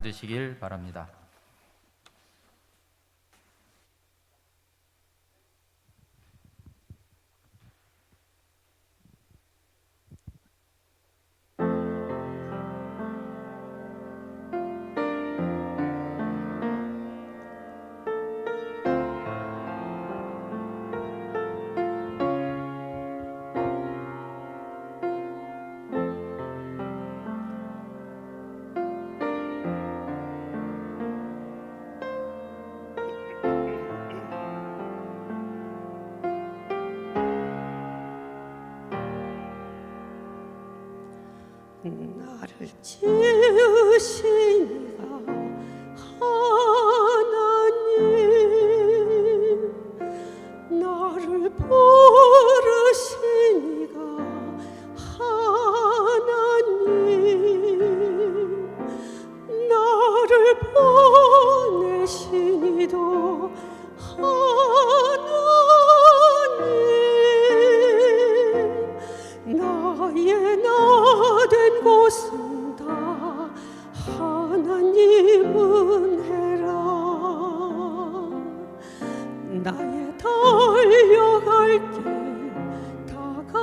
앉으시길 바랍니다. 나를 지으신 이가 하나님, 나를 부르신 이가 하나님, 나를 보내신 이도 하나님, 나의 나된 곳은 다 하나님 은혜라. 나의 달려갈 길 다가도록,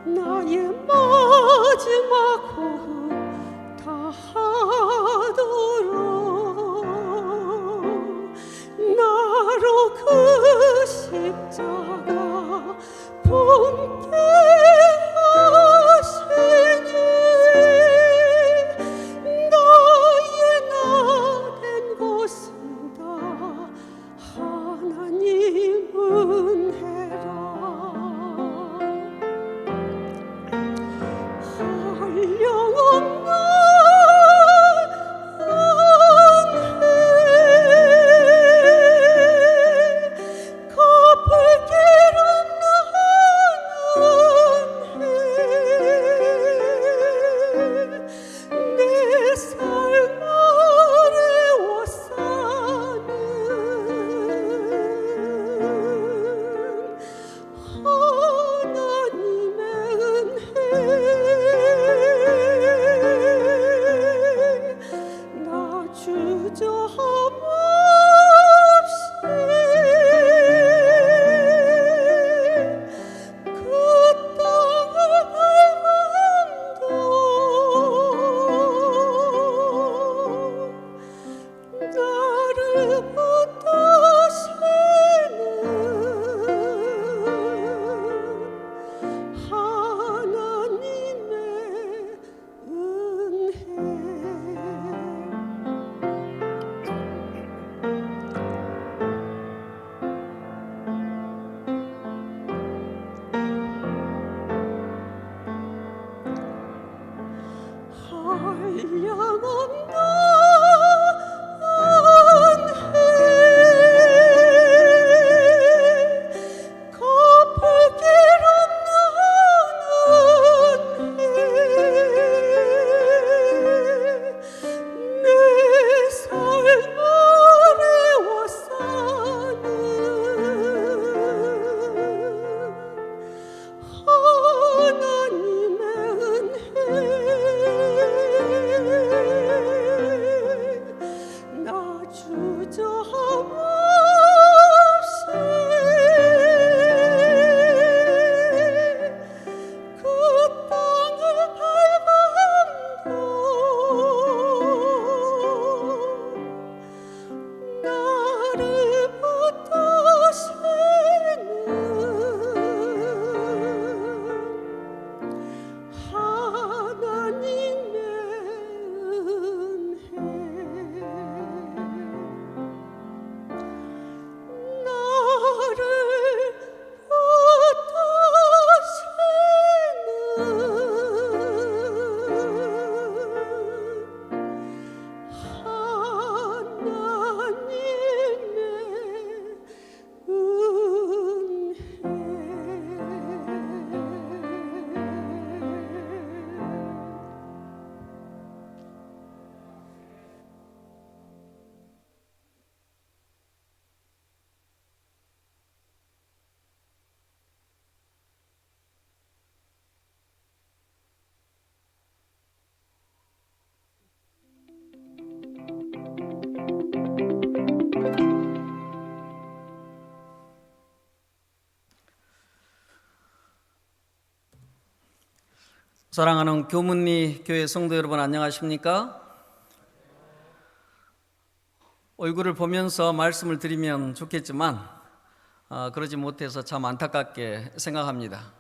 나의 마지막 호흡 다 하도록, 나로 그 십자가 품게 하시니, 나의 나된 곳은 다 하나님 은혜라. 한량없는 은혜, 갚을 길 없는 은혜, 내 삶 아래와 사는 하나님의 은혜, 나 주저함 없이 그 땅을 밟음도 나를 붙드시는 하나님의 은혜. 한량없는 은혜, 갚을 길 없는 은혜, 내 삶 아래와 사는 하나님의 은혜, 사랑하는 교문리 교회 성도 여러분, 안녕하십니까? 얼굴을 보면서 말씀을 드리면 좋겠지만 그러지 못해서 참 안타깝게 생각합니다.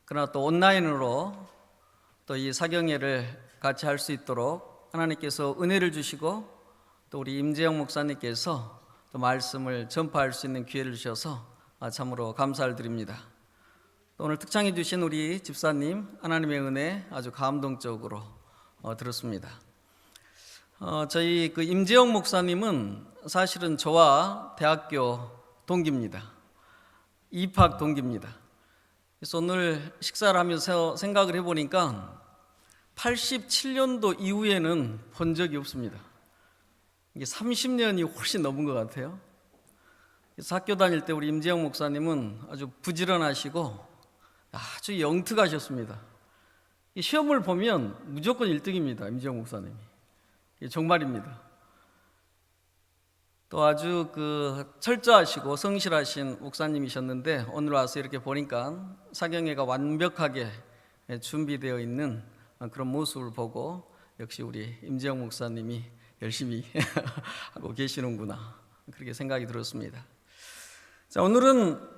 그러나 또 온라인으로 또 이 사경회를 같이 할 수 있도록 하나님께서 은혜를 주시고 또 우리 임재영 목사님께서 또 말씀을 전파할 수 있는 기회를 주셔서 참으로 감사를 드립니다. 오늘 특창해 주신 우리 집사님, 하나님의 은혜 아주 감동적으로 들었습니다. 저희 임재영 목사님은 사실은 저와 대학교 동기입니다. 입학 동기입니다. 그래서 오늘 식사를 하면서 생각을 해보니까 87년도 이후에는 본 적이 없습니다. 이게 30년이 훨씬 넘은 것 같아요. 그래서 학교 다닐 때 우리 임재영 목사님은 아주 부지런하시고 아주 영특하셨습니다. 시험을 보면 무조건 1등입니다. 임재영 목사님이. 정말입니다. 또 아주 철저하시고 성실하신 목사님이셨는데 오늘 와서 이렇게 보니까 사경회가 완벽하게 준비되어 있는 그런 모습을 보고 역시 우리 임재영 목사님이 열심히 하고 계시는구나, 그렇게 생각이 들었습니다. 자, 오늘은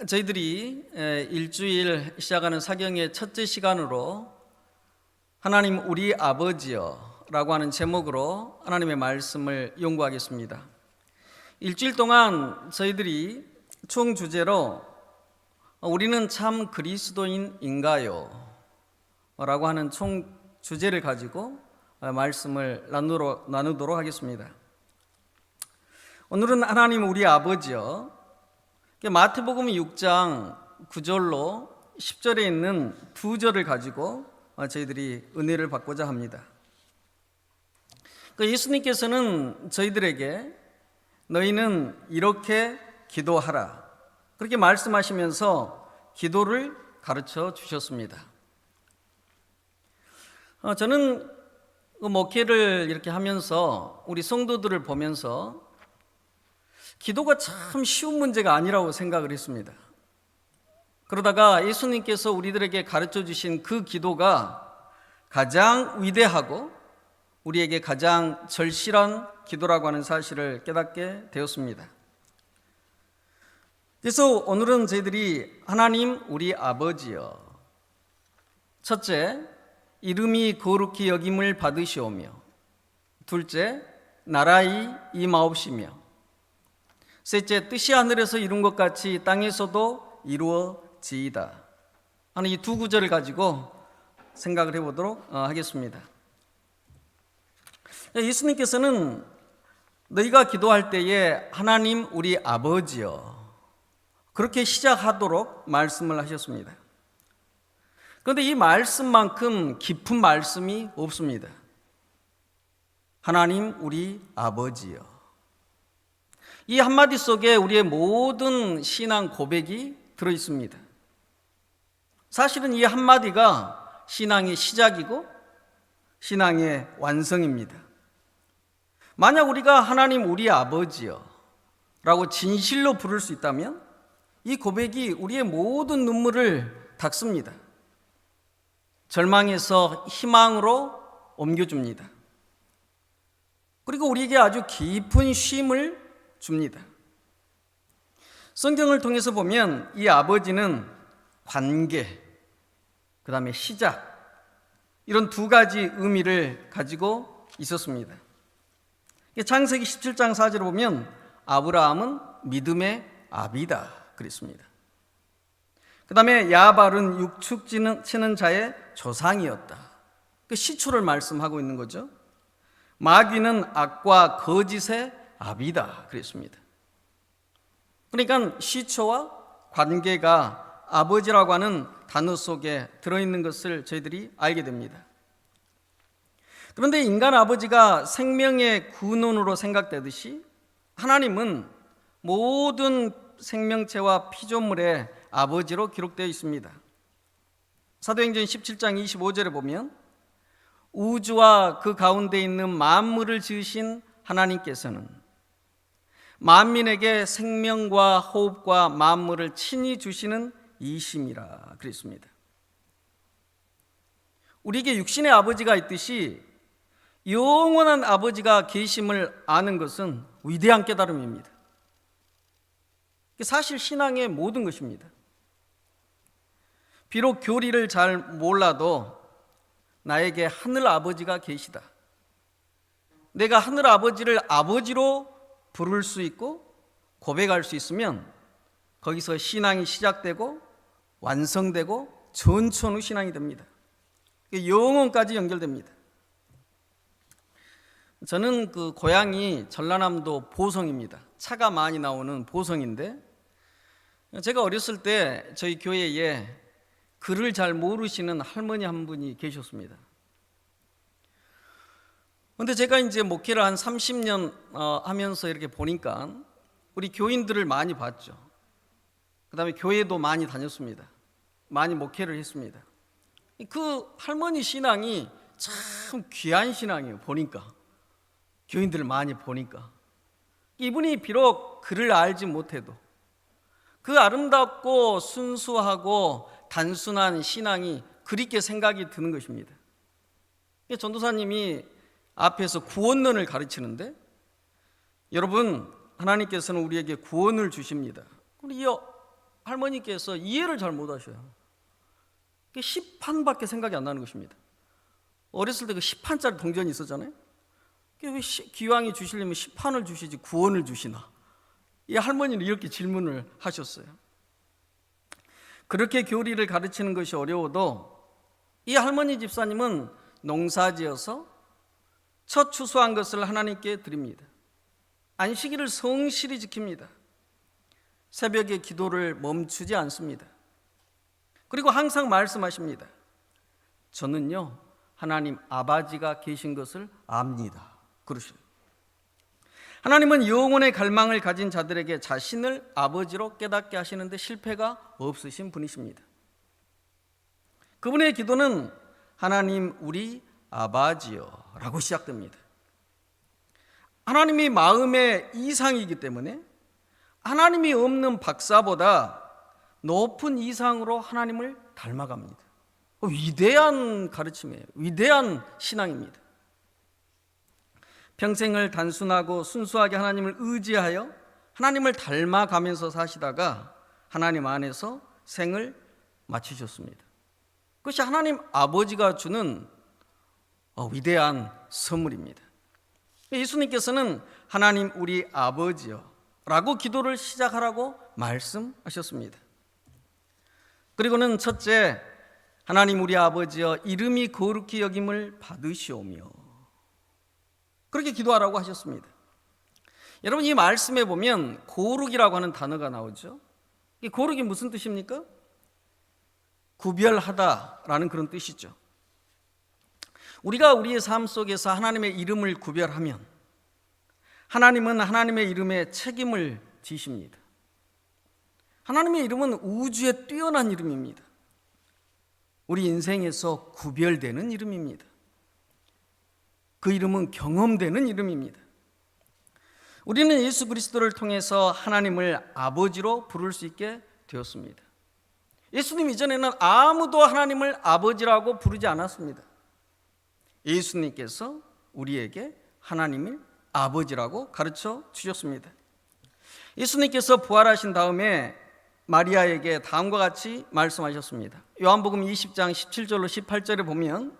저희들이 일주일 시작하는 사경의 첫째 시간으로 하나님 우리 아버지여 라고 하는 제목으로 하나님의 말씀을 연구하겠습니다. 일주일 동안 저희들이 총 주제로 우리는 참 그리스도인인가요? 라고 하는 총 주제를 가지고 말씀을 나누도록 하겠습니다. 오늘은 하나님 우리 아버지여, 마태복음 6장 9절로 10절에 있는 두 절을 가지고 저희들이 은혜를 받고자 합니다. 예수님께서는 저희들에게 너희는 이렇게 기도하라, 그렇게 말씀하시면서 기도를 가르쳐 주셨습니다. 저는 목회를 이렇게 하면서 우리 성도들을 보면서 기도가 참 쉬운 문제가 아니라고 생각을 했습니다. 그러다가 예수님께서 우리들에게 가르쳐 주신 그 기도가 가장 위대하고 우리에게 가장 절실한 기도라고 하는 사실을 깨닫게 되었습니다. 그래서 오늘은 저희들이 하나님 우리 아버지여, 첫째, 이름이 거룩히 여김을 받으시오며, 둘째, 나라의 임하옵시며, 셋째, 뜻이 하늘에서 이룬 것 같이 땅에서도 이루어지이다 하는 이 두 구절을 가지고 생각을 해보도록 하겠습니다. 예수님께서는 너희가 기도할 때에 하나님 우리 아버지여, 그렇게 시작하도록 말씀을 하셨습니다. 그런데 이 말씀만큼 깊은 말씀이 없습니다. 하나님 우리 아버지여, 이 한마디 속에 우리의 모든 신앙 고백이 들어있습니다. 사실은 이 한마디가 신앙의 시작이고 신앙의 완성입니다. 만약 우리가 하나님 우리 아버지여 라고 진실로 부를 수 있다면 이 고백이 우리의 모든 눈물을 닦습니다. 절망에서 희망으로 옮겨줍니다. 그리고 우리에게 아주 깊은 쉼을 줍니다. 성경을 통해서 보면 이 아버지는 관계, 그 다음에 시작, 이런 두 가지 의미를 가지고 있었습니다. 창세기 17장 4절을 보면 아브라함은 믿음의 아비다 그랬습니다. 그 다음에 야발은 육축 치는 자의 조상이었다, 그 시초를 말씀하고 있는 거죠. 마귀는 악과 거짓의 아비다 그랬습니다. 그러니까 시초와 관계가 아버지라고 하는 단어 속에 들어있는 것을 저희들이 알게 됩니다. 그런데 인간 아버지가 생명의 근원으로 생각되듯이 하나님은 모든 생명체와 피조물의 아버지로 기록되어 있습니다. 사도행전 17장 25절에 보면 우주와 그 가운데 있는 만물을 지으신 하나님께서는 만민에게 생명과 호흡과 만물을 친히 주시는 이심이라 그랬습니다. 우리에게 육신의 아버지가 있듯이 영원한 아버지가 계심을 아는 것은 위대한 깨달음입니다. 사실 신앙의 모든 것입니다. 비록 교리를 잘 몰라도 나에게 하늘 아버지가 계시다. 내가 하늘 아버지를 아버지로 부를 수 있고 고백할 수 있으면 거기서 신앙이 시작되고 완성되고 전천후 신앙이 됩니다. 영혼까지 연결됩니다. 저는 그 고향이 전라남도 보성입니다. 차가 많이 나오는 보성인데, 제가 어렸을 때 저희 교회에 글을 잘 모르시는 할머니 한 분이 계셨습니다. 그런데 제가 이제 목회를 한 30년 하면서 이렇게 보니까 우리 교인들을 많이 봤죠. 그 다음에 교회도 많이 다녔습니다. 많이 목회를 했습니다. 그 할머니 신앙이 참 귀한 신앙이에요. 보니까 교인들을 많이 보니까 이분이 비록 글을 알지 못해도 그 아름답고 순수하고 단순한 신앙이 그립게 생각이 드는 것입니다. 전도사님이 앞에서 구원론을 가르치는데, 여러분, 하나님께서는 우리에게 구원을 주십니다. 이 할머니께서 이해를 잘 못하셔요. 시판밖에 생각이 안 나는 것입니다. 어렸을 때 그 시판짜리 동전이 있었잖아요. 왜 기왕이 주시려면 시판을 주시지 구원을 주시나? 이 할머니는 이렇게 질문을 하셨어요. 그렇게 교리를 가르치는 것이 어려워도 이 할머니 집사님은 농사지어서 첫 추수한 것을 하나님께 드립니다. 안식일을 성실히 지킵니다. 새벽에 기도를 멈추지 않습니다. 그리고 항상 말씀하십니다. 저는요, 하나님 아버지가 계신 것을 압니다. 그러셔요. 하나님은 영혼의 갈망을 가진 자들에게 자신을 아버지로 깨닫게 하시는데 실패가 없으신 분이십니다. 그분의 기도는 하나님 우리 아버지요 라고 시작됩니다. 하나님이 마음의 이상이기 때문에 하나님이 없는 박사보다 높은 이상으로 하나님을 닮아갑니다. 위대한 가르침이에요. 위대한 신앙입니다. 평생을 단순하고 순수하게 하나님을 의지하여 하나님을 닮아가면서 사시다가 하나님 안에서 생을 마치셨습니다. 그것이 하나님 아버지가 주는 위대한 선물입니다. 예수님께서는 하나님 우리 아버지요 라고 기도를 시작하라고 말씀하셨습니다. 그리고는 첫째, 하나님 우리 아버지여 이름이 거룩히 여김을 받으시오며, 그렇게 기도하라고 하셨습니다. 여러분, 이 말씀에 보면 거룩이라고 하는 단어가 나오죠. 이 거룩이 무슨 뜻입니까? 구별하다라는 그런 뜻이죠. 우리가 우리의 삶 속에서 하나님의 이름을 구별하면 하나님은 하나님의 이름에 책임을 지십니다. 하나님의 이름은 우주에 뛰어난 이름입니다. 우리 인생에서 구별되는 이름입니다. 그 이름은 경험되는 이름입니다. 우리는 예수 그리스도를 통해서 하나님을 아버지로 부를 수 있게 되었습니다. 예수님 이전에는 아무도 하나님을 아버지라고 부르지 않았습니다. 예수님께서 우리에게 하나님을 아버지라고 가르쳐 주셨습니다. 예수님께서 부활하신 다음에 마리아에게 다음과 같이 말씀하셨습니다. 요한복음 20장 17절로 18절에 보면,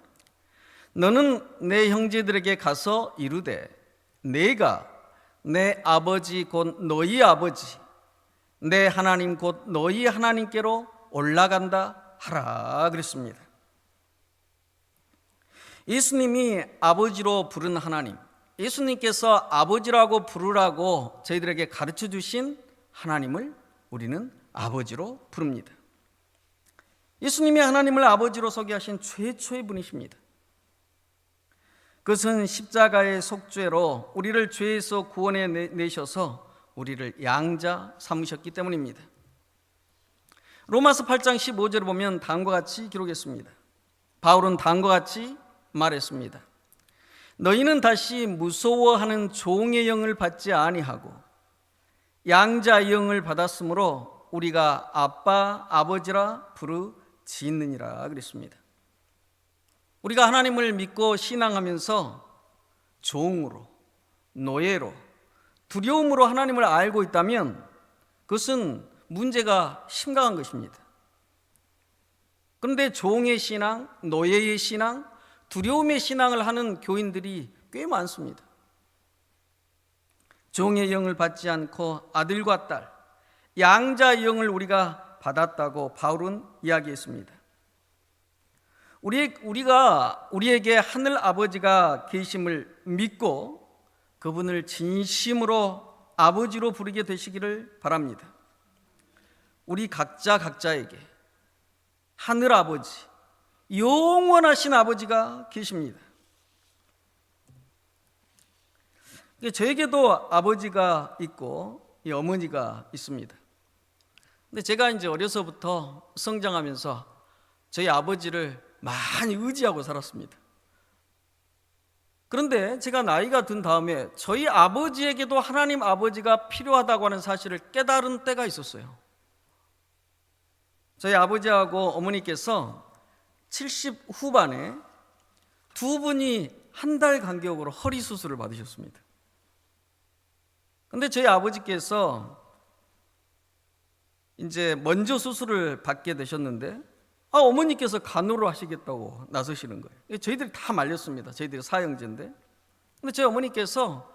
너는 내 형제들에게 가서 이르되 내가 내 아버지 곧 너희 아버지 내 하나님 곧 너희 하나님께로 올라간다 하라 그랬습니다. 예수님이 아버지로 부른 하나님, 예수님께서 아버지라고 부르라고 저희들에게 가르쳐 주신 하나님을 우리는 아버지로 부릅니다. 예수님이 하나님을 아버지로 소개하신 최초의 분이십니다. 그것은 십자가의 속죄로 우리를 죄에서 구원해 내셔서 우리를 양자 삼으셨기 때문입니다. 로마서 8장 15절을 보면 다음과 같이 기록했습니다. 바울은 다음과 같이 말했습니다. 너희는 다시 무서워하는 종의 영을 받지 아니하고 양자의 영을 받았으므로 우리가 아빠 아버지라 부르짖느니라 그랬습니다. 우리가 하나님을 믿고 신앙하면서 종으로, 노예로, 두려움으로 하나님을 알고 있다면 그것은 문제가 심각한 것입니다. 그런데 종의 신앙, 노예의 신앙, 두려움의 신앙을 하는 교인들이 꽤 많습니다. 종의 영을 받지 않고 아들과 딸, 양자의 영을 우리가 받았다고 바울은 이야기했습니다. 우리에게 하늘 아버지가 계심을 믿고 그분을 진심으로 아버지로 부르게 되시기를 바랍니다. 우리 각자에게 하늘 아버지, 영원하신 아버지가 계십니다. 저에게도 아버지가 있고 어머니가 있습니다. 근데 제가 이제 어려서부터 성장하면서 저희 아버지를 많이 의지하고 살았습니다. 그런데 제가 나이가 든 다음에 저희 아버지에게도 하나님 아버지가 필요하다고 하는 사실을 깨달은 때가 있었어요. 저희 아버지하고 어머니께서 70 후반에 두 분이 한 달 간격으로 허리 수술을 받으셨습니다. 그런데 저희 아버지께서 이제 먼저 수술을 받게 되셨는데 어머니께서 간호를 하시겠다고 나서시는 거예요. 저희들이 다 말렸습니다. 저희들이 사형제인데. 근데 저희 어머니께서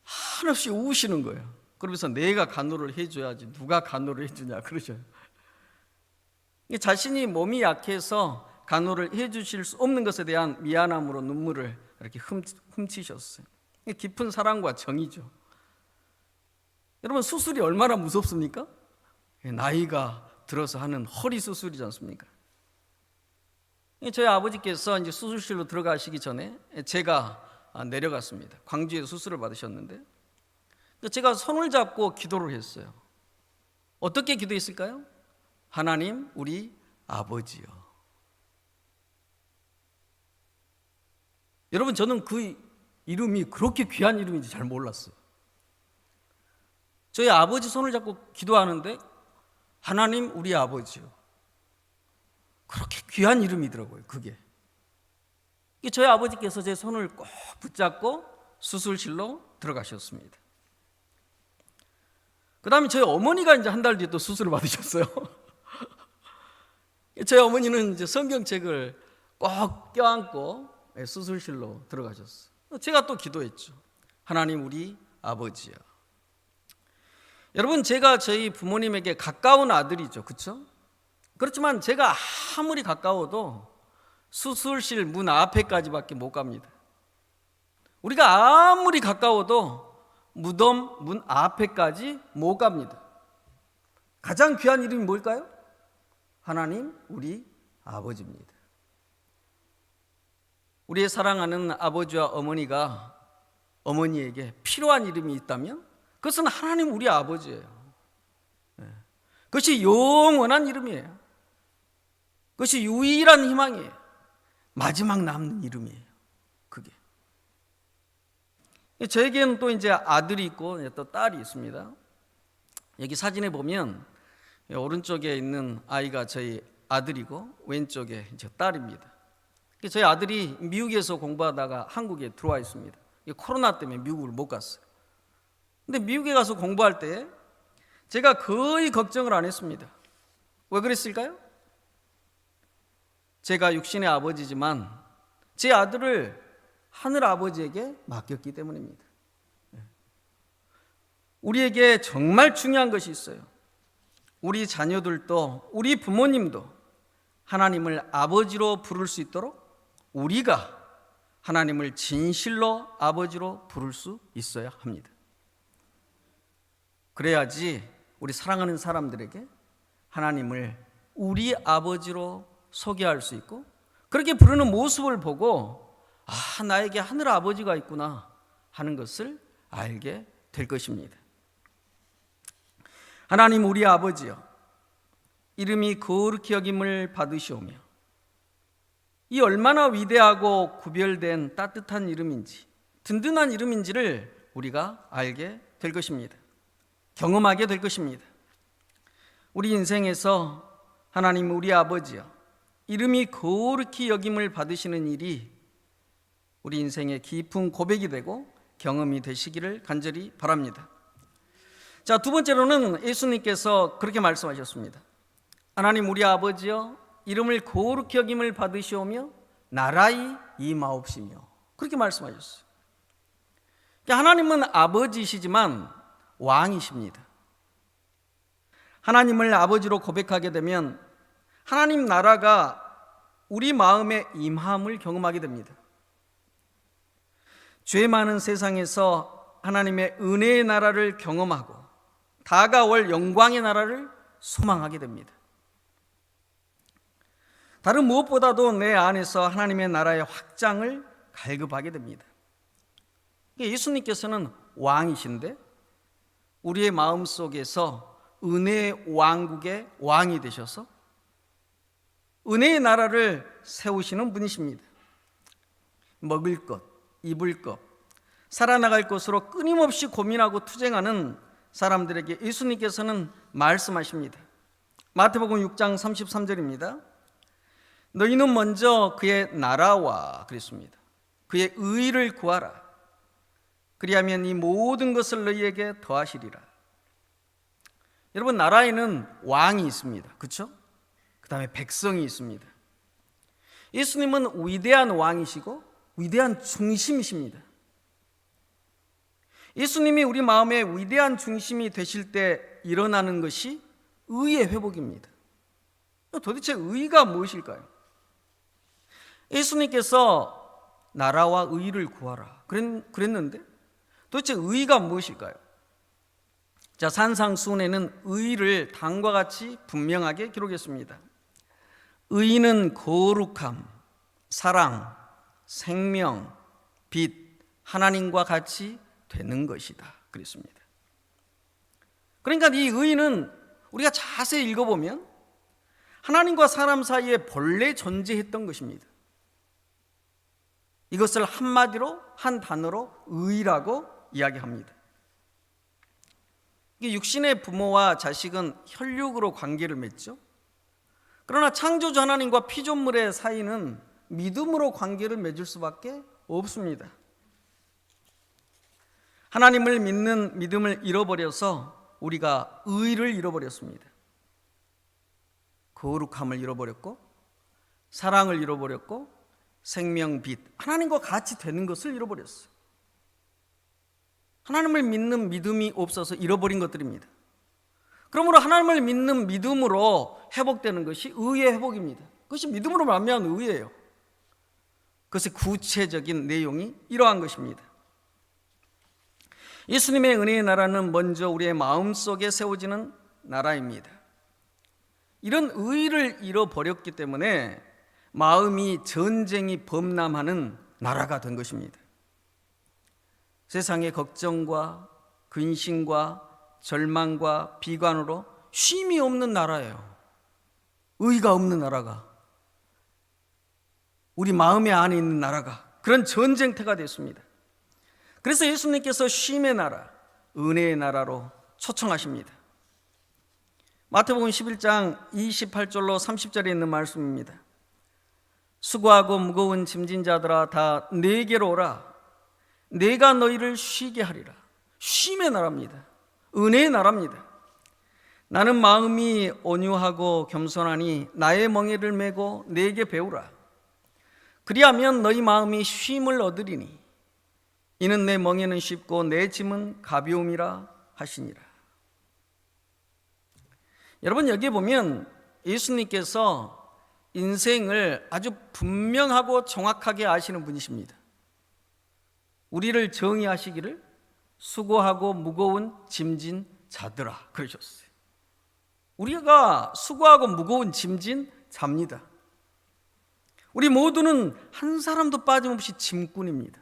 한없이 우시는 거예요. 그러면서 내가 간호를 해줘야지 누가 간호를 해주냐 그러셔요. 자신이 몸이 약해서 간호를 해주실 수 없는 것에 대한 미안함으로 눈물을 이렇게 훔치셨어요. 깊은 사랑과 정이죠. 여러분, 수술이 얼마나 무섭습니까? 나이가 들어서 하는 허리 수술이지 않습니까? 저희 아버지께서 이제 수술실로 들어가시기 전에 제가 내려갔습니다. 광주에서 수술을 받으셨는데 제가 손을 잡고 기도를 했어요. 어떻게 기도했을까요? 하나님, 우리 아버지요. 여러분, 저는 그 이름이 그렇게 귀한 이름인지 잘 몰랐어요. 저희 아버지 손을 잡고 기도하는데 하나님, 우리 아버지요. 그렇게 귀한 이름이더라고요, 그게. 저희 아버지께서 제 손을 꼭 붙잡고 수술실로 들어가셨습니다. 그 다음에 저희 어머니가 이제 한 달 뒤에 또 수술을 받으셨어요. 저희 어머니는 이제 성경책을 꼭 껴안고 수술실로 들어가셨어요. 제가 또 기도했죠. 하나님, 우리 아버지요. 여러분, 제가 저희 부모님에게 가까운 아들이죠, 그렇죠? 그렇지만 제가 아무리 가까워도 수술실 문 앞에까지밖에 못 갑니다. 우리가 아무리 가까워도 무덤 문 앞에까지 못 갑니다. 가장 귀한 이름이 뭘까요? 하나님, 우리 아버지입니다. 우리의 사랑하는 아버지와 어머니가 어머니에게 필요한 이름이 있다면 그것은 하나님, 우리 아버지예요. 그것이 영원한 이름이에요. 그것이 유일한 희망이에요. 마지막 남는 이름이에요. 그게. 저에게는 또 이제 아들이 있고 또 딸이 있습니다. 여기 사진에 보면 오른쪽에 있는 아이가 저희 아들이고 왼쪽에 저 딸입니다. 저희 아들이 미국에서 공부하다가 한국에 들어와 있습니다. 코로나 때문에 미국을 못 갔어요. 근데 미국에 가서 공부할 때 제가 거의 걱정을 안 했습니다. 왜 그랬을까요? 제가 육신의 아버지지만 제 아들을 하늘 아버지에게 맡겼기 때문입니다. 우리에게 정말 중요한 것이 있어요. 우리 자녀들도 우리 부모님도 하나님을 아버지로 부를 수 있도록 우리가 하나님을 진실로 아버지로 부를 수 있어야 합니다. 그래야지 우리 사랑하는 사람들에게 하나님을 우리 아버지로 소개할 수 있고 그렇게 부르는 모습을 보고 나에게 하늘 아버지가 있구나 하는 것을 알게 될 것입니다. 하나님, 우리 아버지여, 이름이 거룩히 여김을 받으시오며 이 얼마나 위대하고 구별된 따뜻한 이름인지 든든한 이름인지를 우리가 알게 될 것입니다. 경험하게 될 것입니다. 우리 인생에서 하나님, 우리 아버지여, 이름이 거룩히 여김을 받으시는 일이 우리 인생의 깊은 고백이 되고 경험이 되시기를 간절히 바랍니다. 자, 두 번째로는 예수님께서 그렇게 말씀하셨습니다. 하나님 우리 아버지여, 이름을 거룩히 여김을 받으시오며 나라의 임하옵시며, 그렇게 말씀하셨어요. 하나님은 아버지시지만 왕이십니다. 하나님을 아버지로 고백하게 되면 하나님 나라가 우리 마음에 임함을 경험하게 됩니다. 죄 많은 세상에서 하나님의 은혜의 나라를 경험하고 다가올 영광의 나라를 소망하게 됩니다. 다른 무엇보다도 내 안에서 하나님의 나라의 확장을 갈급하게 됩니다. 예수님께서는 왕이신데 우리의 마음속에서 은혜의 왕국의 왕이 되셔서 은혜의 나라를 세우시는 분이십니다. 먹을 것, 입을 것, 살아나갈 것으로 끊임없이 고민하고 투쟁하는 사람들에게 예수님께서는 말씀하십니다. 마태복음 6장 33절입니다. 너희는 먼저 그의 나라와, 그랬습니다, 그의 의를 구하라. 그리하면 이 모든 것을 너희에게 더하시리라. 여러분, 나라에는 왕이 있습니다. 그렇죠? 그 다음에 백성이 있습니다. 예수님은 위대한 왕이시고 위대한 중심이십니다. 예수님이 우리 마음의 위대한 중심이 되실 때 일어나는 것이 의의 회복입니다. 도대체 의가 무엇일까요? 예수님께서 나라와 의를 구하라 그랬는데 도대체 의가 무엇일까요? 자, 산상수훈에는 의를 다음과 같이 분명하게 기록했습니다. 의는 거룩함, 사랑, 생명, 빛, 하나님과 같이 되는 것이다, 그랬습니다. 그러니까 이 의는 우리가 자세히 읽어보면 하나님과 사람 사이에 본래 존재했던 것입니다. 이것을 한마디로, 한 단어로 의라고 이야기합니다. 육신의 부모와 자식은 혈육으로 관계를 맺죠. 그러나 창조주 하나님과 피조물의 사이는 믿음으로 관계를 맺을 수밖에 없습니다. 하나님을 믿는 믿음을 잃어버려서 우리가 의를 잃어버렸습니다. 거룩함을 잃어버렸고 사랑을 잃어버렸고 생명, 빛, 하나님과 같이 되는 것을 잃어버렸어요. 하나님을 믿는 믿음이 없어서 잃어버린 것들입니다. 그러므로 하나님을 믿는 믿음으로 회복되는 것이 의의 회복입니다. 그것이 믿음으로 말미암은 의예요. 그것의 구체적인 내용이 이러한 것입니다. 예수님의 은혜의 나라는 먼저 우리의 마음속에 세워지는 나라입니다. 이런 의를 잃어버렸기 때문에 마음이 전쟁이 범람하는 나라가 된 것입니다. 세상의 걱정과 근심과 절망과 비관으로 쉼이 없는 나라예요. 의가 없는 나라가, 우리 마음의 안에 있는 나라가 그런 전쟁터가 됐습니다. 그래서 예수님께서 쉼의 나라, 은혜의 나라로 초청하십니다. 마태복음 11장 28절로 30절에 있는 말씀입니다. 수고하고 무거운 짐진 자들아 다 내게로 오라. 내가 너희를 쉬게 하리라. 쉼의 나라입니다. 은혜의 나라입니다. 나는 마음이 온유하고 겸손하니 나의 멍에를 메고 내게 배우라. 그리하면 너희 마음이 쉼을 얻으리니 이는 내 멍에는 쉽고 내 짐은 가벼움이라 하시니라. 여러분, 여기에 보면 예수님께서 인생을 아주 분명하고 정확하게 아시는 분이십니다. 우리를 정의하시기를 수고하고 무거운 짐진 자들아 그러셨어요. 우리가 수고하고 무거운 짐진 자입니다. 우리 모두는 한 사람도 빠짐없이 짐꾼입니다.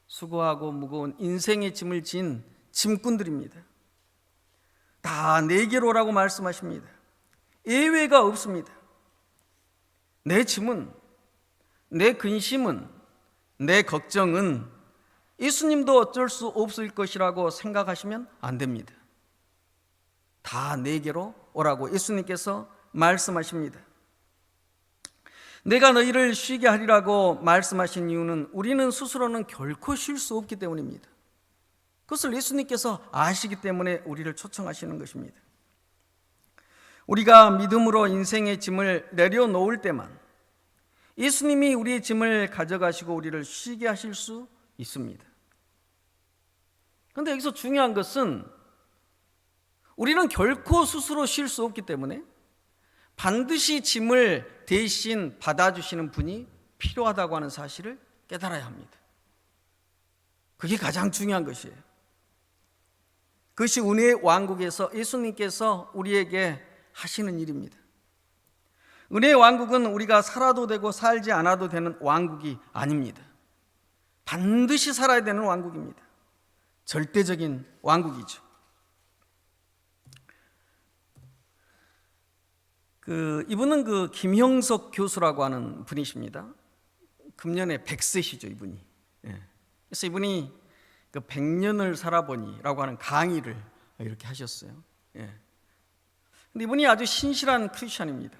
수고하고 무거운 인생의 짐을 진 짐꾼들입니다. 다 내게로 오라고 말씀하십니다. 예외가 없습니다. 내 짐은, 내 근심은, 내 걱정은 예수님도 어쩔 수 없을 것이라고 생각하시면 안 됩니다. 다 내게로 오라고 예수님께서 말씀하십니다. 내가 너희를 쉬게 하리라고 말씀하신 이유는 우리는 스스로는 결코 쉴 수 없기 때문입니다. 그것을 예수님께서 아시기 때문에 우리를 초청하시는 것입니다. 우리가 믿음으로 인생의 짐을 내려놓을 때만 예수님이 우리의 짐을 가져가시고 우리를 쉬게 하실 수 있습니다. 그런데 여기서 중요한 것은 우리는 결코 스스로 쉴 수 없기 때문에 반드시 짐을 대신 받아주시는 분이 필요하다고 하는 사실을 깨달아야 합니다. 그게 가장 중요한 것이에요. 그것이 은혜의 왕국에서 예수님께서 우리에게 하시는 일입니다. 은혜의 왕국은 우리가 살아도 되고 살지 않아도 되는 왕국이 아닙니다. 반드시 살아야 되는 왕국입니다. 절대적인 왕국이죠. 이분은 김형석 교수라고 하는 분이십니다. 금년에 100세시죠, 이분이. 그래서 이분이 100년을 살아보니라고 하는 강의를 이렇게 하셨어요. 근데 이분이 아주 신실한 크리스천입니다.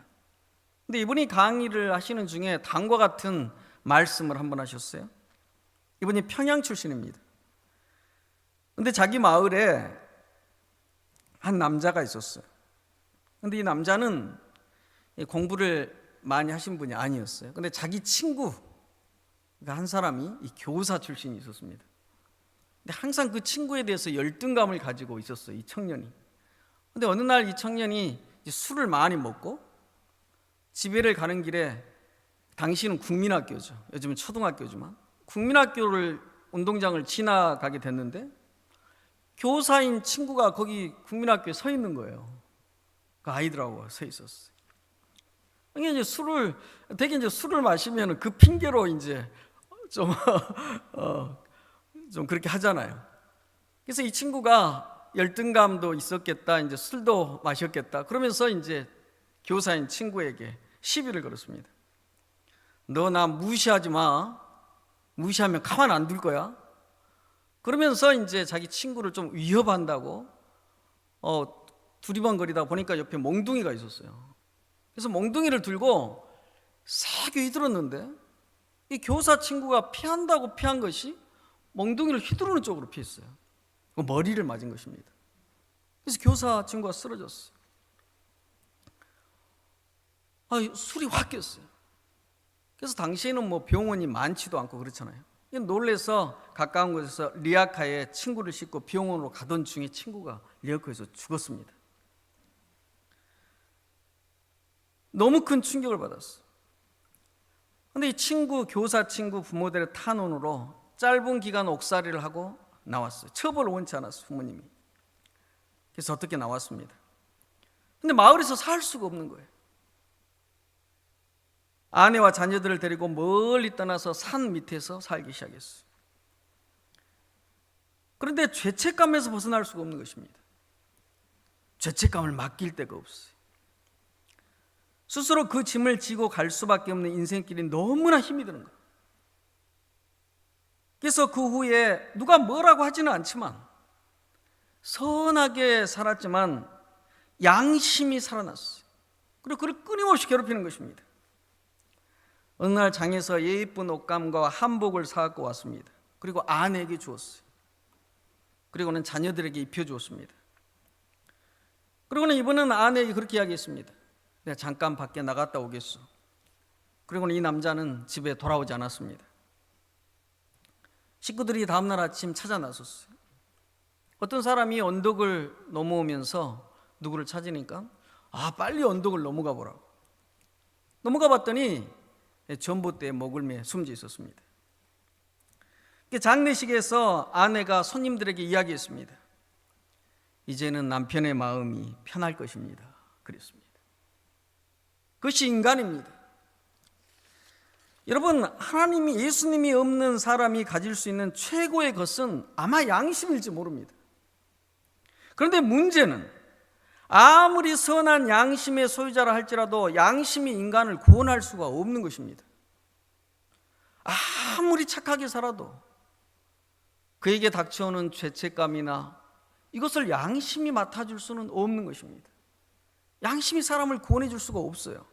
근데 이분이 강의를 하시는 중에 다음과 같은 말씀을 한번 하셨어요. 이분이 평양 출신입니다. 근데 자기 마을에 한 남자가 있었어요. 근데 이 남자는 공부를 많이 하신 분이 아니었어요. 근데 자기 친구 한 사람이 이 교사 출신이 있었습니다. 근데 항상 그 친구에 대해서 열등감을 가지고 있었어요, 이 청년이. 근데 어느 날 이 청년이 술을 많이 먹고 집에를 가는 길에, 당시는 국민학교죠, 요즘은 초등학교지만 국민학교를 운동장을 지나가게 됐는데 교사인 친구가 거기 국민학교에 서 있는 거예요. 그 아이들하고 서 있었어요. 이게 이제 술을 마시면 그 핑계로 이제 좀 그렇게 하잖아요. 그래서 이 친구가 열등감도 있었겠다, 이제 술도 마셨겠다. 그러면서 이제 교사인 친구에게 시비를 걸었습니다. 너 나 무시하지 마. 무시하면 가만 안 둘 거야. 그러면서 이제 자기 친구를 좀 위협한다고 두리번거리다 보니까 옆에 몽둥이가 있었어요. 그래서 몽둥이를 들고 세게 휘둘렀는데 이 교사 친구가 피한다고 피한 것이 몽둥이를 휘두르는 쪽으로 피했어요. 머리를 맞은 것입니다. 그래서 교사 친구가 쓰러졌어요. 술이 확 깼어요. 그래서 당시에는 뭐 병원이 많지도 않고 그렇잖아요. 놀래서 가까운 곳에서 리아카에 친구를 싣고 병원으로 가던 중에 친구가 리아카에서 죽었습니다. 너무 큰 충격을 받았어요. 그런데 이 친구, 교사 친구 부모들의 탄원으로 짧은 기간 옥살이를 하고 나왔어요. 처벌을 원치 않았어요, 부모님이. 그래서 어떻게 나왔습니다. 근데 마을에서 살 수가 없는 거예요. 아내와 자녀들을 데리고 멀리 떠나서 산 밑에서 살기 시작했어요. 그런데 죄책감에서 벗어날 수가 없는 것입니다. 죄책감을 맡길 데가 없어요. 스스로 그 짐을 지고 갈 수밖에 없는 인생길이 너무나 힘이 드는 거예요. 그래서 그 후에 누가 뭐라고 하지는 않지만 선하게 살았지만 양심이 살아났어요. 그리고 그를 끊임없이 괴롭히는 것입니다. 어느 날 장에서 예쁜 옷감과 한복을 사갖고 왔습니다. 그리고 아내에게 주었어요. 그리고는 자녀들에게 입혀주었습니다. 그리고는 이번은 아내에게 그렇게 이야기했습니다. 내가 잠깐 밖에 나갔다 오겠소. 그리고는 이 남자는 집에 돌아오지 않았습니다. 식구들이 다음날 아침 찾아 나섰어요. 어떤 사람이 언덕을 넘어오면서 누구를 찾으니까 빨리 언덕을 넘어가 보라고. 넘어가 봤더니 전봇대에 목을 숨져 있었습니다. 장례식에서 아내가 손님들에게 이야기했습니다. 이제는 남편의 마음이 편할 것입니다. 그랬습니다. 그것이 인간입니다. 여러분, 하나님이, 예수님이 없는 사람이 가질 수 있는 최고의 것은 아마 양심일지 모릅니다. 그런데 문제는 아무리 선한 양심의 소유자라 할지라도 양심이 인간을 구원할 수가 없는 것입니다. 아무리 착하게 살아도 그에게 닥쳐오는 죄책감이나 이것을 양심이 맡아줄 수는 없는 것입니다. 양심이 사람을 구원해 줄 수가 없어요.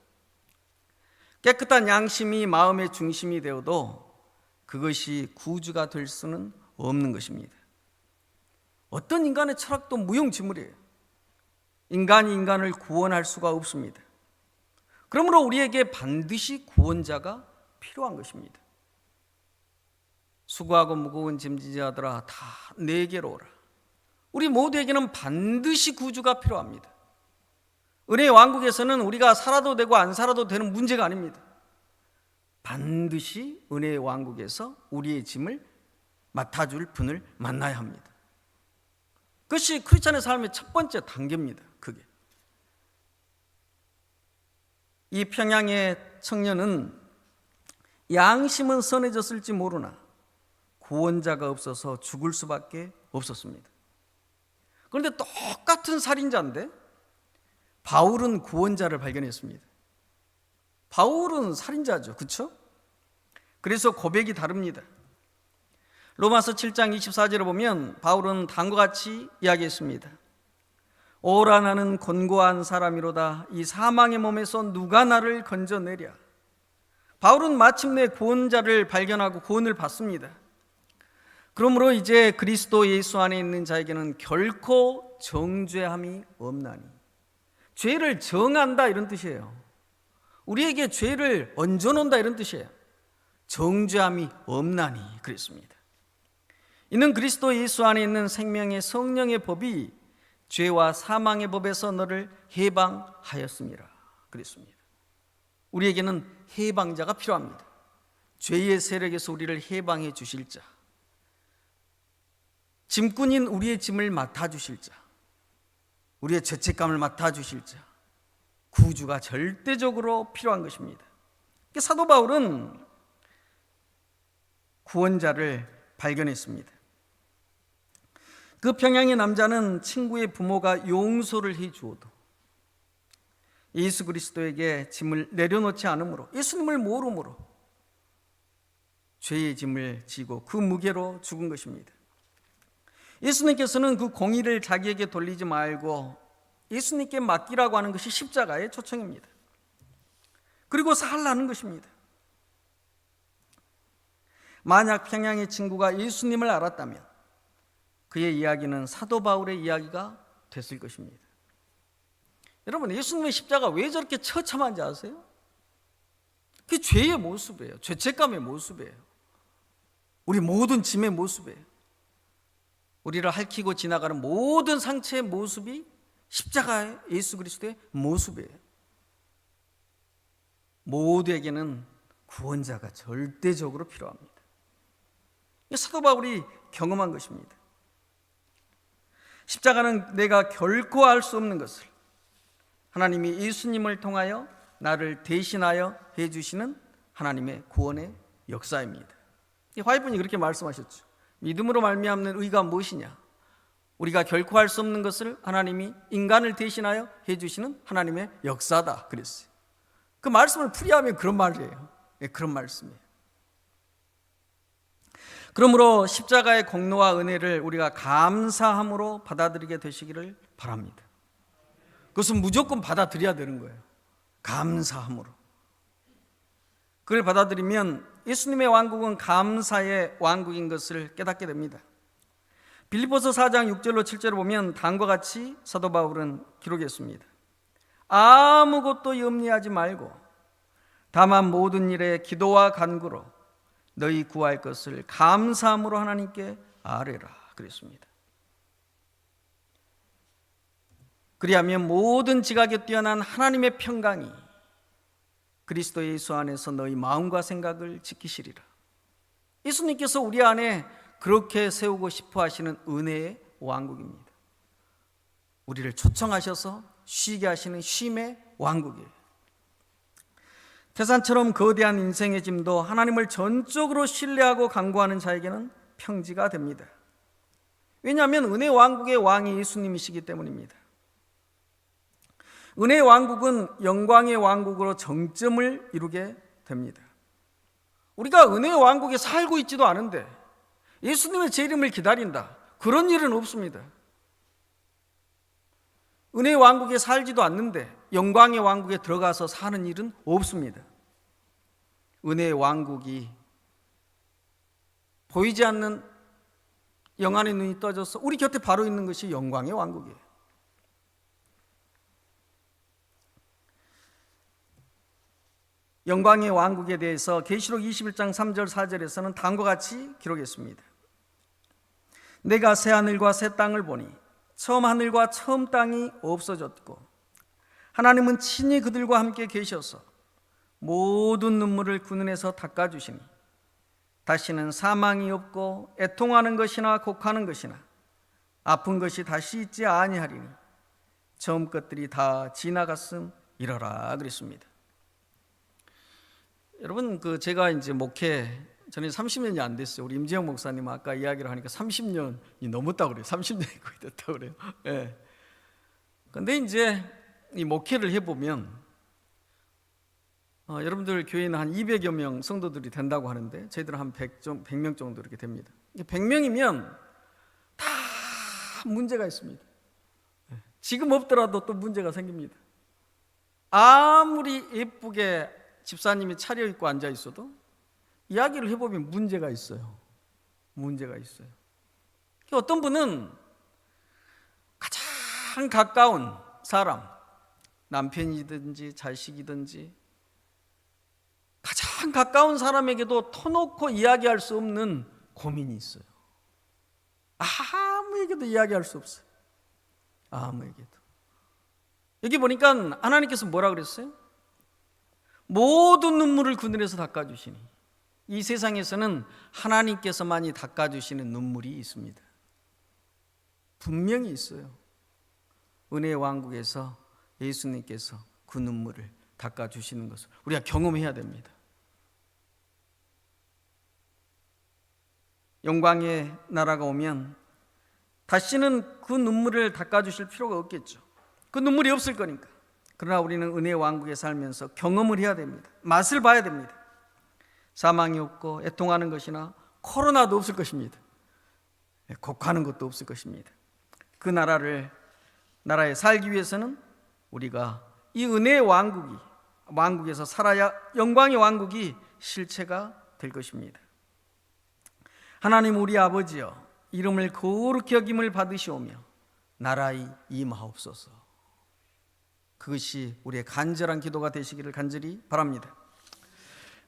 깨끗한 양심이 마음의 중심이 되어도 그것이 구주가 될 수는 없는 것입니다. 어떤 인간의 철학도 무용지물이에요. 인간이 인간을 구원할 수가 없습니다. 그러므로 우리에게 반드시 구원자가 필요한 것입니다. 수고하고 무거운 짐진 자들아 다 내게로 오라. 우리 모두에게는 반드시 구주가 필요합니다. 은혜의 왕국에서는 우리가 살아도 되고 안 살아도 되는 문제가 아닙니다. 반드시 은혜의 왕국에서 우리의 짐을 맡아줄 분을 만나야 합니다. 그것이 크리스찬의 삶의 첫 번째 단계입니다. 그게. 이 평양의 청년은 양심은 선해졌을지 모르나 구원자가 없어서 죽을 수밖에 없었습니다. 그런데 똑같은 살인자인데 바울은 구원자를 발견했습니다. 바울은 살인자죠. 그렇죠? 그래서 고백이 다릅니다. 로마서 7장 24절에 보면 바울은 다음과 같이 이야기했습니다. 오라 나는 곤고한 사람이로다. 이 사망의 몸에서 누가 나를 건져내랴. 바울은 마침내 구원자를 발견하고 구원을 받습니다. 그러므로 이제 그리스도 예수 안에 있는 자에게는 결코 정죄함이 없나니. 죄를 정한다 이런 뜻이에요. 우리에게 죄를 얹어놓는다 이런 뜻이에요. 정죄함이 없나니 그랬습니다. 이는 그리스도 예수 안에 있는 생명의 성령의 법이 죄와 사망의 법에서 너를 해방하였습니다. 그랬습니다. 우리에게는 해방자가 필요합니다. 죄의 세력에서 우리를 해방해 주실 자, 짐꾼인 우리의 짐을 맡아주실 자, 우리의 죄책감을 맡아주실 자, 구주가 절대적으로 필요한 것입니다. 사도 바울은 구원자를 발견했습니다. 그 평양의 남자는 친구의 부모가 용서를 해 주어도 예수 그리스도에게 짐을 내려놓지 않으므로, 예수님을 모름으로 죄의 짐을 지고 그 무게로 죽은 것입니다. 예수님께서는 그 공의를 자기에게 돌리지 말고 예수님께 맡기라고 하는 것이 십자가의 초청입니다. 그리고 살라는 것입니다. 만약 평양의 친구가 예수님을 알았다면 그의 이야기는 사도 바울의 이야기가 됐을 것입니다. 여러분, 예수님의 십자가 왜 저렇게 처참한지 아세요? 그게 죄의 모습이에요. 죄책감의 모습이에요. 우리 모든 짐의 모습이에요. 우리를 핥히고 지나가는 모든 상처의 모습이 십자가의 예수 그리스도의 모습이에요. 모두에게는 구원자가 절대적으로 필요합니다. 사도 바울이 경험한 것입니다. 십자가는 내가 결코 알 수 없는 것을 하나님이 예수님을 통하여 나를 대신하여 해주시는 하나님의 구원의 역사입니다. 화이분이 그렇게 말씀하셨죠. 믿음으로 말미암는 의가 무엇이냐? 우리가 결코 할 수 없는 것을 하나님이 인간을 대신하여 해주시는 하나님의 역사다 그랬어요. 그 말씀을 풀이하면 그런 말이에요. 그런 말씀이에요. 그러므로 십자가의 공로와 은혜를 우리가 감사함으로 받아들이게 되시기를 바랍니다. 그것은 무조건 받아들여야 되는 거예요. 감사함으로. 그걸 받아들이면 예수님의 왕국은 감사의 왕국인 것을 깨닫게 됩니다. 빌립보서 4장 6절로 7절을 보면 다음과 같이 사도 바울은 기록했습니다. 아무것도 염려하지 말고 다만 모든 일에 기도와 간구로 너희 구할 것을 감사함으로 하나님께 아뢰라 그랬습니다. 그리하면 모든 지각에 뛰어난 하나님의 평강이 그리스도 예수 안에서 너희 마음과 생각을 지키시리라. 예수님께서 우리 안에 그렇게 세우고 싶어 하시는 은혜의 왕국입니다. 우리를 초청하셔서 쉬게 하시는 쉼의 왕국이에요. 태산처럼 거대한 인생의 짐도 하나님을 전적으로 신뢰하고 간구하는 자에게는 평지가 됩니다. 왜냐하면 은혜 왕국의 왕이 예수님이시기 때문입니다. 은혜의 왕국은 영광의 왕국으로 정점을 이루게 됩니다. 우리가 은혜의 왕국에 살고 있지도 않은데 예수님의 재림을 기다린다, 그런 일은 없습니다. 은혜의 왕국에 살지도 않는데 영광의 왕국에 들어가서 사는 일은 없습니다. 은혜의 왕국이 보이지 않는 영안의 눈이 떠져서 우리 곁에 바로 있는 것이 영광의 왕국이에요. 영광의 왕국에 대해서 계시록 21장 3절 4절에서는 다음과 같이 기록했습니다. 내가 새 하늘과 새 땅을 보니 처음 하늘과 처음 땅이 없어졌고 하나님은 친히 그들과 함께 계셔서 모든 눈물을 그 눈에서 닦아주시니 다시는 사망이 없고 애통하는 것이나 곡하는 것이나 아픈 것이 다시 있지 아니하리니 처음 것들이 다 지나갔음이러라 그랬습니다. 여러분, 제가 이제 목회 저는 30년이 안 됐어요. 우리 임지영 목사님 아까 이야기를 하니까 30년이 넘었다고 그래요. 30년이 거의 됐다고 그래요. 예. 근데 이제 이 목회를 해보면 여러분들 교회는 한 200여 명 성도들이 된다고 하는데 저희들은 한 100명 정도 이렇게 됩니다. 100명이면 다 문제가 있습니다. 지금 없더라도 또 문제가 생깁니다. 아무리 예쁘게 집사님이 차려입고 앉아 있어도 이야기를 해보면 문제가 있어요. 문제가 있어요. 어떤 분은 가장 가까운 사람, 남편이든지 자식이든지 가장 가까운 사람에게도 터놓고 이야기할 수 없는 고민이 있어요. 아무에게도 이야기할 수 없어요. 아무에게도. 여기 보니까 하나님께서 뭐라 그랬어요? 모든 눈물을 그 눈에서 닦아주시니 이 세상에서는 하나님께서만이 닦아주시는 눈물이 있습니다. 분명히 있어요. 은혜의 왕국에서 예수님께서 그 눈물을 닦아주시는 것을 우리가 경험해야 됩니다. 영광의 나라가 오면 다시는 그 눈물을 닦아주실 필요가 없겠죠. 그 눈물이 없을 거니까. 그러나 우리는 은혜의 왕국에 살면서 경험을 해야 됩니다. 맛을 봐야 됩니다. 사망이 없고 애통하는 것이나 코로나도 없을 것입니다. 곡하는 것도 없을 것입니다. 그 나라에 살기 위해서는 우리가 이 은혜의 왕국에서 살아야 영광의 왕국이 실체가 될 것입니다. 하나님 우리 아버지여, 이름을 거룩히 여김을 받으시오며 나라의 임하옵소서. 그것이 우리의 간절한 기도가 되시기를 간절히 바랍니다.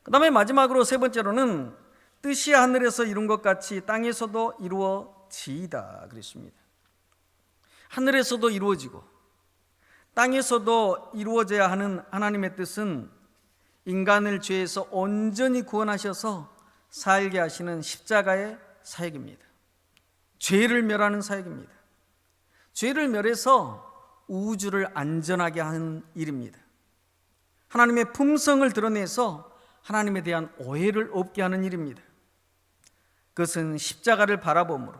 그 다음에 마지막으로 세 번째로는 뜻이 하늘에서 이룬 것 같이 땅에서도 이루어지이다 그랬습니다. 하늘에서도 이루어지고 땅에서도 이루어져야 하는 하나님의 뜻은 인간을 죄에서 온전히 구원하셔서 살게 하시는 십자가의 사역입니다. 죄를 멸하는 사역입니다. 죄를 멸해서 우주를 안전하게 하는 일입니다. 하나님의 품성을 드러내서 하나님에 대한 오해를 없게 하는 일입니다. 그것은 십자가를 바라봄으로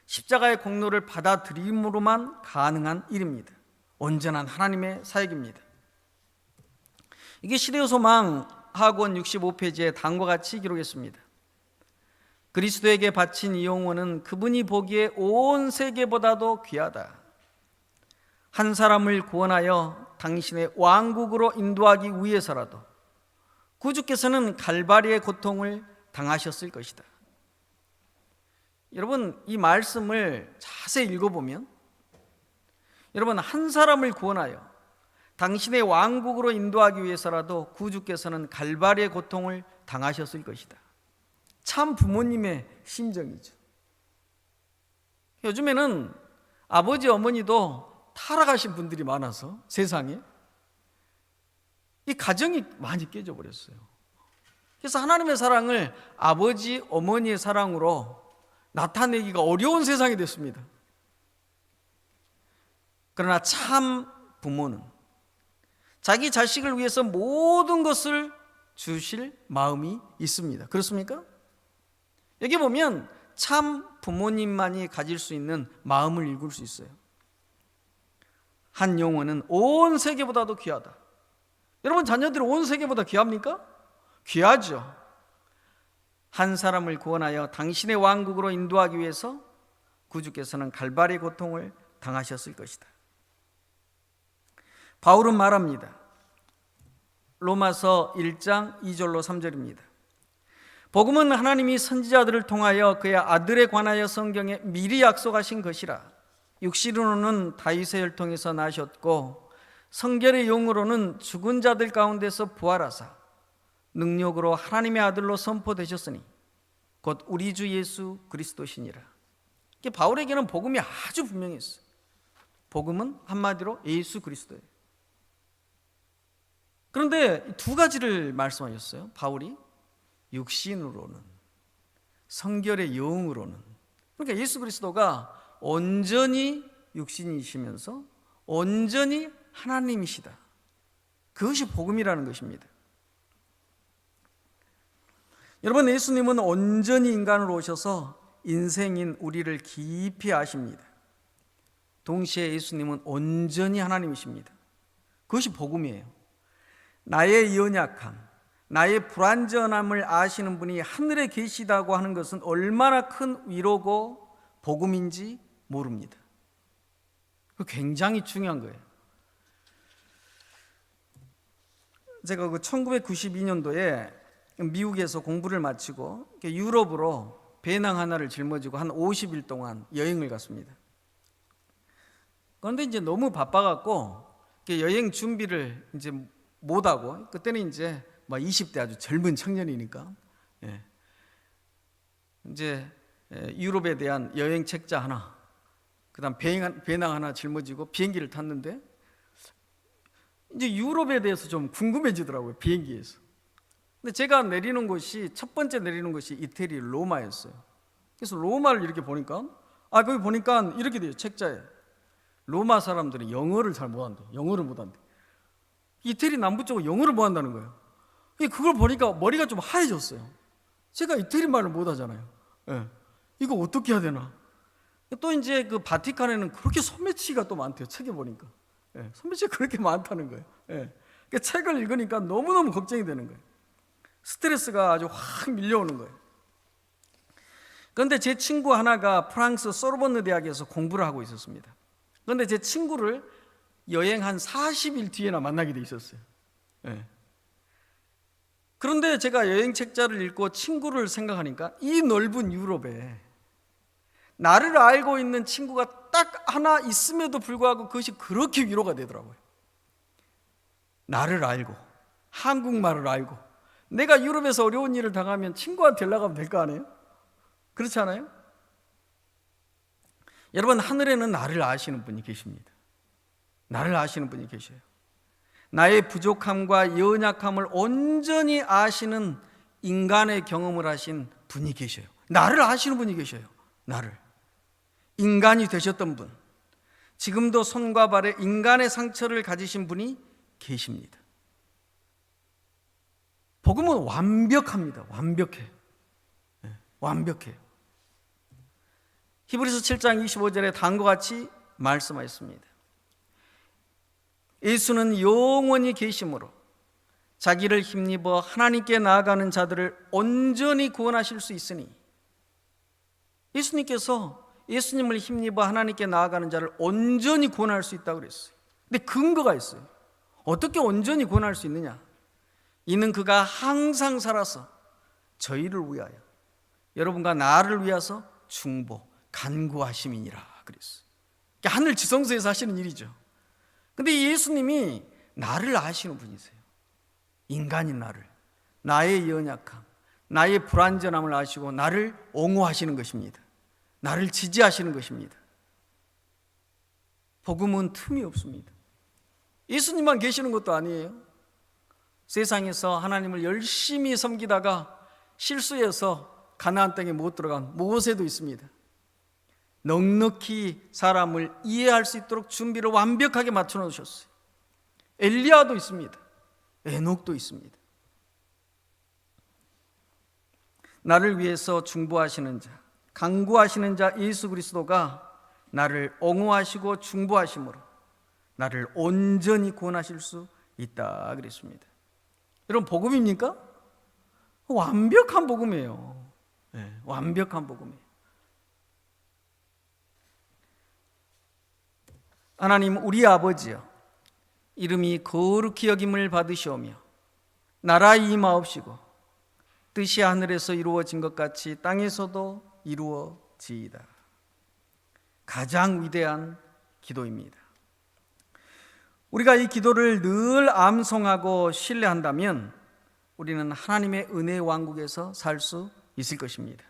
십자가의 공로를 받아들임으로만 가능한 일입니다. 온전한 하나님의 사역입니다. 이게 시대의 소망 학원 65페이지에 다음과 같이 기록했습니다. 그리스도에게 바친 이 영혼은 그분이 보기에 온 세계보다도 귀하다. 한 사람을 구원하여 당신의 왕국으로 인도하기 위해서라도 구주께서는 갈바리의 고통을 당하셨을 것이다. 여러분, 이 말씀을 자세히 읽어보면 여러분, 한 사람을 구원하여 당신의 왕국으로 인도하기 위해서라도 구주께서는 갈바리의 고통을 당하셨을 것이다. 참 부모님의 심정이죠. 요즘에는 아버지 어머니도 타락하신 분들이 많아서 세상에 이 가정이 많이 깨져버렸어요. 그래서 하나님의 사랑을 아버지 어머니의 사랑으로 나타내기가 어려운 세상이 됐습니다. 그러나 참 부모는 자기 자식을 위해서 모든 것을 주실 마음이 있습니다. 그렇습니까? 여기 보면 참 부모님만이 가질 수 있는 마음을 읽을 수 있어요. 한 영혼은 온 세계보다도 귀하다. 여러분, 자녀들이 온 세계보다 귀합니까? 귀하죠. 한 사람을 구원하여 당신의 왕국으로 인도하기 위해서 구주께서는 갈바리 고통을 당하셨을 것이다. 바울은 말합니다. 로마서 1장 2절로 3절입니다. 복음은 하나님이 선지자들을 통하여 그의 아들에 관하여 성경에 미리 약속하신 것이라. 육신으로는 다윗의 혈통에서 나셨고 성결의 영으로는 죽은 자들 가운데서 부활하사 능력으로 하나님의 아들로 선포되셨으니 곧 우리 주 예수 그리스도시니라. 바울에게는 복음이 아주 분명했어요. 복음은 한마디로 예수 그리스도예요. 그런데 두 가지를 말씀하셨어요. 바울이 육신으로는, 성결의 영으로는. 그러니까 예수 그리스도가 온전히 육신이시면서 온전히 하나님이시다. 그것이 복음이라는 것입니다. 여러분, 예수님은 온전히 인간으로 오셔서 인생인 우리를 깊이 아십니다. 동시에 예수님은 온전히 하나님이십니다. 그것이 복음이에요. 나의 연약함, 나의 불완전함을 아시는 분이 하늘에 계시다고 하는 것은 얼마나 큰 위로고 복음인지 모릅니다. 굉장히 중요한 거예요. 제가 1992년도에 미국에서 공부를 마치고 유럽으로 배낭 하나를 짊어지고 한 50일 동안 여행을 갔습니다. 그런데 이제 너무 바빠갖고 여행 준비를 이제 못하고, 그때는 이제 20대 아주 젊은 청년이니까 이제 유럽에 대한 여행 책자 하나, 그다음 배낭 하나 짊어지고 비행기를 탔는데 이제 유럽에 대해서 좀 궁금해지더라고요, 비행기에서. 근데 제가 첫 번째 내리는 곳이 이태리 로마였어요. 그래서 로마를 이렇게 보니까 거기 보니까 이렇게 돼요, 책자에. 로마 사람들은 영어를 잘 못한대. 영어를 못한대. 이태리 남부 쪽은 영어를 못한다는 거예요. 그걸 보니까 머리가 좀 하얘졌어요. 제가 이태리 말을 못하잖아요. 이거 어떻게 해야 되나. 또 이제 그 바티칸에는 그렇게 소매치기가 또 많대요. 책에 보니까 소매치기가 그렇게 많다는 거예요. 그러니까 책을 읽으니까 너무너무 걱정이 되는 거예요. 스트레스가 아주 확 밀려오는 거예요. 그런데 제 친구 하나가 프랑스 소르본느 대학에서 공부를 하고 있었습니다. 그런데 제 친구를 여행 한 40일 뒤에나 만나게 돼 있었어요. 그런데 제가 여행 책자를 읽고 친구를 생각하니까 이 넓은 유럽에 나를 알고 있는 친구가 딱 하나 있음에도 불구하고 그것이 그렇게 위로가 되더라고요. 나를 알고, 한국말을 알고, 내가 유럽에서 어려운 일을 당하면 친구한테 연락하면 될 거 아니에요? 그렇지 않아요? 여러분, 하늘에는 나를 아시는 분이 계십니다. 나를 아시는 분이 계셔요. 나의 부족함과 연약함을 온전히 아시는 인간의 경험을 하신 분이 계셔요. 나를 아시는 분이 계셔요. 나를. 인간이 되셨던 분, 지금도 손과 발에 인간의 상처를 가지신 분이 계십니다. 복음은 완벽합니다. 완벽해. 완벽해요. 히브리서 7장 25절에 다음과 같이 말씀하였습니다. 예수는 영원히 계심으로 자기를 힘입어 하나님께 나아가는 자들을 온전히 구원하실 수 있으니, 예수님께서 예수님을 힘입어 하나님께 나아가는 자를 온전히 구원할 수 있다고 그랬어요. 근데 근거가 있어요. 어떻게 온전히 구원할 수 있느냐? 이는 그가 항상 살아서 저희를 위하여, 여러분과 나를 위해서 중보, 간구하심이니라 그랬어요. 그러니까 하늘 지성소에서 하시는 일이죠. 근데 예수님이 나를 아시는 분이세요. 인간인 나를, 나의 연약함, 나의 불완전함을 아시고 나를 옹호하시는 것입니다. 나를 지지하시는 것입니다. 복음은 틈이 없습니다. 예수님만 계시는 것도 아니에요. 세상에서 하나님을 열심히 섬기다가 실수해서 가나안 땅에 못 들어간 모세도 있습니다. 넉넉히 사람을 이해할 수 있도록 준비를 완벽하게 맞춰 놓으셨어요. 엘리야도 있습니다. 에녹도 있습니다. 나를 위해서 중보하시는 자, 간구하시는 자 예수 그리스도가 나를 옹호하시고 중보하심으로 나를 온전히 구원하실 수 있다 그랬습니다. 여러분, 복음입니까? 완벽한 복음이에요. 완벽한 복음이에요. 하나님, 우리 아버지여, 이름이 거룩히 여김을 받으시오며 나라의 임하옵시고 뜻이 하늘에서 이루어진 것 같이 땅에서도 이루어지이다. 가장 위대한 기도입니다. 우리가 이 기도를 늘 암송하고 신뢰한다면 우리는 하나님의 은혜의 왕국에서 살 수 있을 것입니다.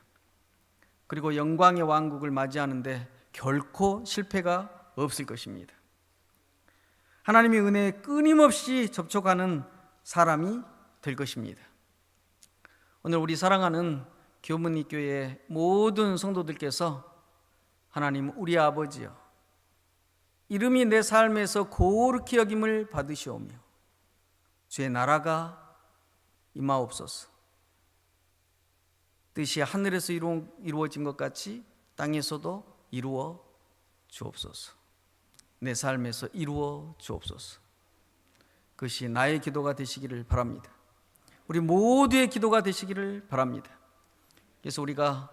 그리고 영광의 왕국을 맞이하는데 결코 실패가 없을 것입니다. 하나님의 은혜에 끊임없이 접촉하는 사람이 될 것입니다. 오늘 우리 사랑하는 교문이교회 모든 성도들께서 하나님 우리 아버지여, 이름이 내 삶에서 거룩히 여김을 받으시오며 주의 나라가 임하옵소서. 뜻이 하늘에서 이루어진 것 같이 땅에서도 이루어 주옵소서. 내 삶에서 이루어 주옵소서. 그것이 나의 기도가 되시기를 바랍니다. 우리 모두의 기도가 되시기를 바랍니다. 그래서 우리가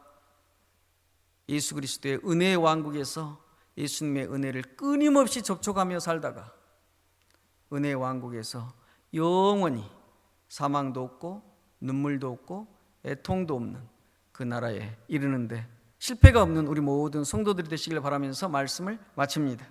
예수 그리스도의 은혜의 왕국에서 예수님의 은혜를 끊임없이 접촉하며 살다가 은혜의 왕국에서 영원히 사망도 없고 눈물도 없고 애통도 없는 그 나라에 이르는데 실패가 없는 우리 모든 성도들이 되시길 바라면서 말씀을 마칩니다.